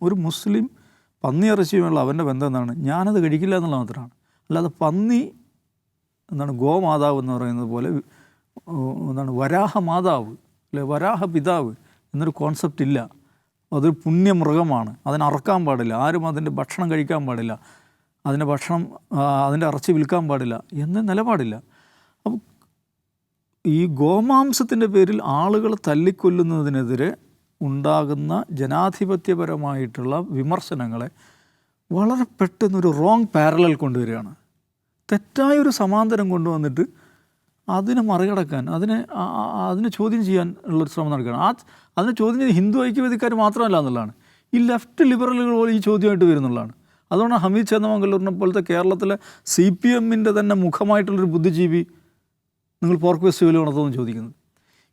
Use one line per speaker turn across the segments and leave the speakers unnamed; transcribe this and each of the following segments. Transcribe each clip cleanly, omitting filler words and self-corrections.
ഒരു മുസ്ലിം പന്നി ഇറച്ചിയുമുള്ള അവൻ്റെ ബന്ധം എന്താണ്? ഞാനത് കഴിക്കില്ല എന്നുള്ള മാത്രമാണ്. അല്ലാതെ പന്നി എന്താണ് ഗോമാതാവ് എന്ന് പറയുന്നത് പോലെ എന്താണ് വരാഹ മാതാവ് അല്ലെ വരാഹ പിതാവ് എന്നൊരു കോൺസെപ്റ്റ് ഇല്ല. അതൊരു പുണ്യമൃഗമാണ്, അതിനെ അറക്കാൻ പാടില്ല, ആരും അതിൻ്റെ ഭക്ഷണം കഴിക്കാൻ പാടില്ല, അതിൻ്റെ ഇറച്ചി വിൽക്കാൻ പാടില്ല എന്ന നിലപാടില്ല. അപ്പം ഈ ഗോമാംസത്തിൻ്റെ പേരിൽ ആളുകളെ തല്ലിക്കൊല്ലുന്നതിനെതിരെ ഉണ്ടാകുന്ന ജനാധിപത്യപരമായിട്ടുള്ള വിമർശനങ്ങളെ വളരെ പെട്ടെന്നൊരു റോങ് പാരലൽ കൊണ്ടുവരികയാണ്. തെറ്റായൊരു സമാന്തരം കൊണ്ടുവന്നിട്ട് അതിനെ മറികടക്കാൻ, അതിനെ ചോദ്യം ചെയ്യാൻ ഉള്ളൊരു ശ്രമം നടക്കുകയാണ്. അതിനെ ചോദ്യം ചെയ്ത് ഹിന്ദു ഐക്യവേദിക്കാർ മാത്രമല്ല എന്നുള്ളതാണ്, ഈ ലെഫ്റ്റ് ലിബറലുകൾ പോലും ഈ ചോദ്യമായിട്ട് വരുന്നുള്ളതാണ്. അതുകൊണ്ടാണ് ഹമീദ് ചന്ദമംഗലൂരിനെ പോലത്തെ കേരളത്തിലെ CPMൻ്റെ തന്നെ മുഖമായിട്ടുള്ളൊരു ബുദ്ധിജീവി നിങ്ങൾ പോർക്ക് ഫെസ്റ്റിവൽ നടത്തുമെന്ന് ചോദിക്കുന്നത്.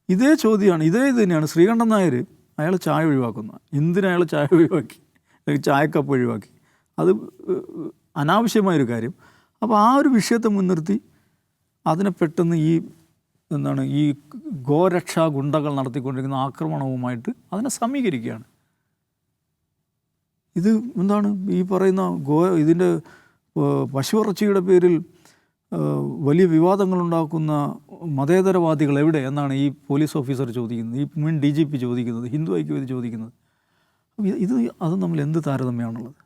ഇതേ ചോദ്യമാണ്, ഇത് തന്നെയാണ് ശ്രീകണ്ഠൻ നായർ. അയാൾ ചായ ഒഴിവാക്കുന്ന, എന്തിനാ അയാൾ ചായ ഒഴിവാക്കി, അല്ലെങ്കിൽ ചായക്കപ്പ് ഒഴിവാക്കി, അത് അനാവശ്യമായൊരു കാര്യം. അപ്പോൾ ആ ഒരു വിഷയത്തെ മുൻനിർത്തി അതിനെ പെട്ടെന്ന് ഈ ഗോരക്ഷാ ഗുണ്ടകൾ നടത്തിക്കൊണ്ടിരിക്കുന്ന ആക്രമണവുമായിട്ട് അതിനെ സമീകരിക്കുകയാണ്. ഇത് എന്താണ് ഈ പറയുന്ന ഇതിൻ്റെ പശുവിറച്ചിയുടെ പേരിൽ വലിയ വിവാദങ്ങളുണ്ടാക്കുന്ന മതേതരവാദികൾ എവിടെ എന്നാണ് ഈ പോലീസ് ഓഫീസർ ചോദിക്കുന്നത്, ഈ മുൻ DGP ചോദിക്കുന്നത്, ഹിന്ദു ഐക്യവേദി ചോദിക്കുന്നത്. അത് നമ്മൾ എന്ത് താരതമ്യമാണുള്ളത്?